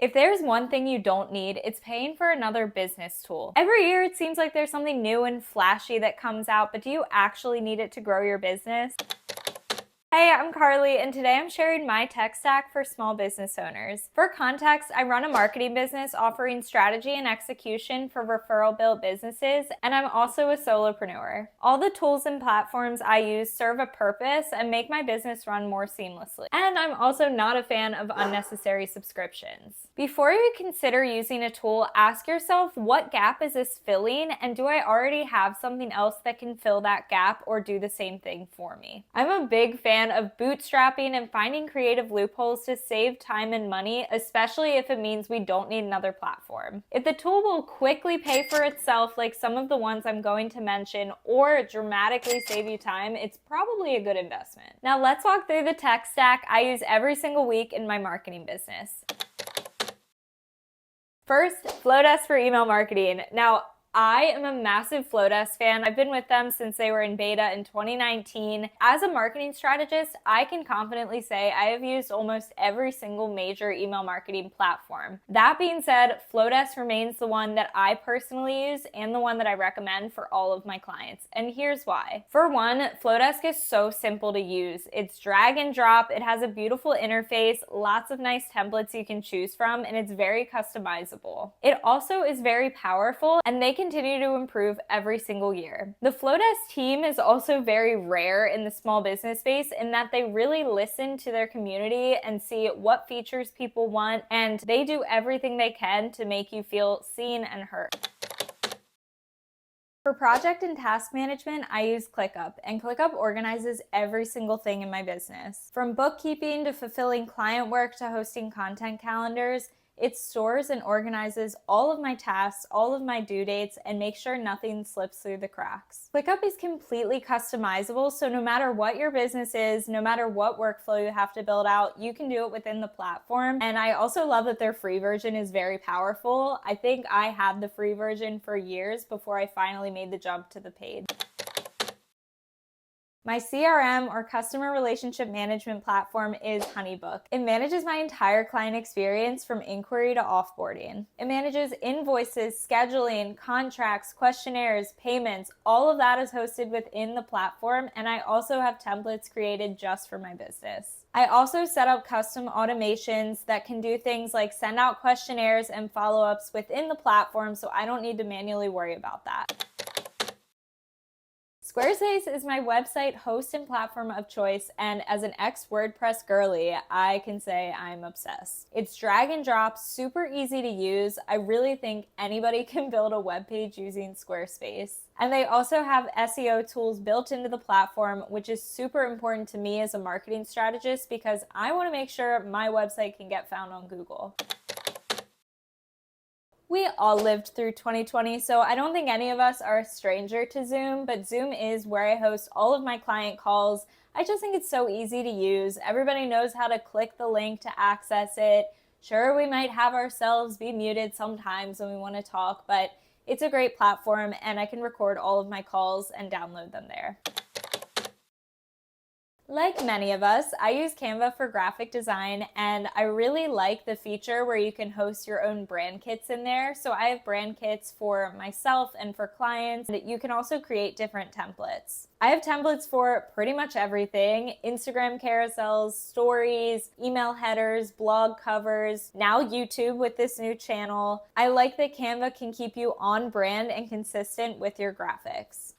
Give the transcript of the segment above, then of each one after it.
If there's one thing you don't need, it's paying for another business tool. Every year it seems like there's something new and flashy that comes out, but do you actually need it to grow your business? Hey, I'm Carly, and today I'm sharing my tech stack for small business owners. For context, I run a marketing business offering strategy and execution for referral-built businesses, and I'm also a solopreneur. All the tools and platforms I use serve a purpose and make my business run more seamlessly. And I'm also not a fan of unnecessary subscriptions. Before you consider using a tool, ask yourself, what gap is this filling, and do I already have something else that can fill that gap or do the same thing for me? I'm a big fan of bootstrapping and finding creative loopholes to save time and money, especially if it means we don't need another platform. If the tool will quickly pay for itself, like some of the ones I'm going to mention, or dramatically save you time, it's probably a good investment. Now let's walk through the tech stack I use every single week in my marketing business. First, Flowdesk for email marketing. Now, I am a massive Flowdesk fan. I've been with them since they were in beta in 2019. As a marketing strategist, I can confidently say I have used almost every single major email marketing platform. That being said, Flowdesk remains the one that I personally use and the one that I recommend for all of my clients. And here's why. For one, Flowdesk is so simple to use. It's drag and drop. It has a beautiful interface, lots of nice templates you can choose from, and it's very customizable. It also is very powerful, and they continue to improve every single year. The Flowdesk team is also very rare in the small business space in that they really listen to their community and see what features people want, and they do everything they can to make you feel seen and heard. For project and task management, I use ClickUp, and ClickUp organizes every single thing in my business. From bookkeeping to fulfilling client work to hosting content calendars, it stores and organizes all of my tasks, all of my due dates, and makes sure nothing slips through the cracks. ClickUp is completely customizable, so no matter what your business is, no matter what workflow you have to build out, you can do it within the platform. And I also love that their free version is very powerful. I think I had the free version for years before I finally made the jump to the paid. My CRM or customer relationship management platform is HoneyBook. It manages my entire client experience from inquiry to offboarding. It manages invoices, scheduling, contracts, questionnaires, payments. All of that is hosted within the platform, and I also have templates created just for my business. I also set up custom automations that can do things like send out questionnaires and follow-ups within the platform, so I don't need to manually worry about that. Squarespace is my website host and platform of choice, and as an ex-WordPress girly, I can say I'm obsessed. It's drag and drop, super easy to use. I really think anybody can build a web page using Squarespace. And they also have SEO tools built into the platform, which is super important to me as a marketing strategist because I want to make sure my website can get found on Google. We all lived through 2020, so I don't think any of us are a stranger to Zoom, but Zoom is where I host all of my client calls. I just think it's so easy to use. Everybody knows how to click the link to access it. Sure, we might have ourselves be muted sometimes when we want to talk, but it's a great platform and I can record all of my calls and download them there. Like many of us, I use Canva for graphic design, and I really like the feature where you can host your own brand kits in there. So I have brand kits for myself and for clients. You can also create different templates. I have templates for pretty much everything: Instagram carousels, stories, email headers, blog covers, now YouTube with this new channel. I like that Canva can keep you on brand and consistent with your graphics.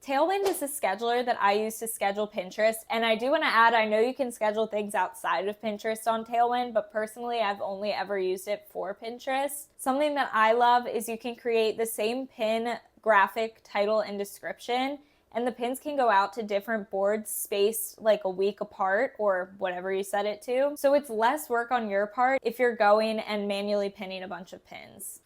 Tailwind is a scheduler that I use to schedule Pinterest, and I do want to add, I know you can schedule things outside of Pinterest on Tailwind, but personally I've only ever used it for Pinterest. Something that I love is you can create the same pin, graphic, title, and description, and the pins can go out to different boards spaced like a week apart or whatever you set it to. So it's less work on your part if you're going and manually pinning a bunch of pins.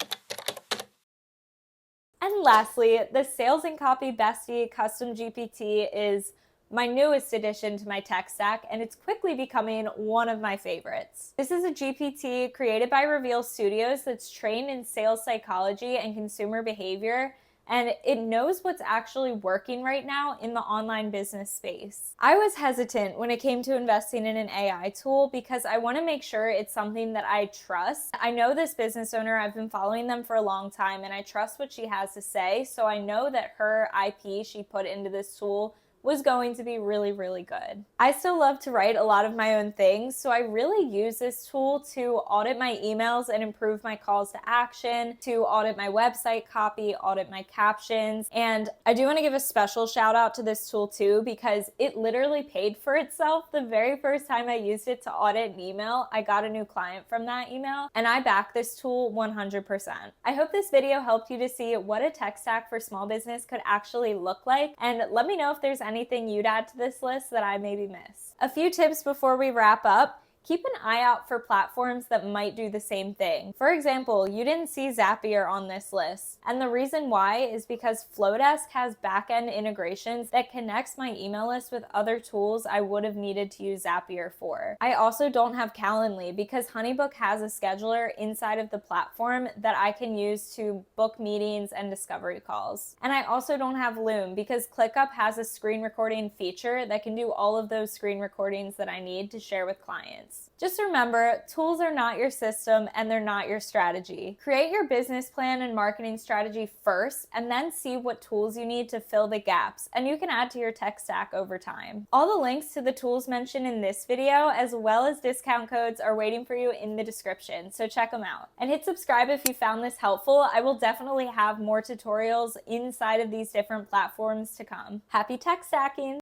And lastly, the Sales and Copy Bestie Custom GPT is my newest addition to my tech stack, and it's quickly becoming one of my favorites. This is a GPT created by Reveal Studios that's trained in sales psychology and consumer behavior, and it knows what's actually working right now in the online business space. I was hesitant when it came to investing in an AI tool because I want to make sure it's something that I trust. I know this business owner, I've been following them for a long time, and I trust what she has to say, so I know that her IP she put into this tool was going to be really, really good. I still love to write a lot of my own things, so I really use this tool to audit my emails and improve my calls to action, to audit my website copy, audit my captions. And I do want to give a special shout out to this tool too, because it literally paid for itself. The very first time I used it to audit an email, I got a new client from that email, and I back this tool 100%. I hope this video helped you to see what a tech stack for small business could actually look like, and let me know if there's anything you'd add to this list that I maybe missed. A few tips before we wrap up. Keep an eye out for platforms that might do the same thing. For example, you didn't see Zapier on this list. And the reason why is because Flowdesk has back-end integrations that connects my email list with other tools I would have needed to use Zapier for. I also don't have Calendly because Honeybook has a scheduler inside of the platform that I can use to book meetings and discovery calls. And I also don't have Loom because ClickUp has a screen recording feature that can do all of those screen recordings that I need to share with clients. Just remember, tools are not your system and they're not your strategy. Create your business plan and marketing strategy first, and then see what tools you need to fill the gaps, and you can add to your tech stack over time. All the links to the tools mentioned in this video, as well as discount codes, are waiting for you in the description, so check them out. And hit subscribe if you found this helpful. I will definitely have more tutorials inside of these different platforms to come. Happy tech stacking!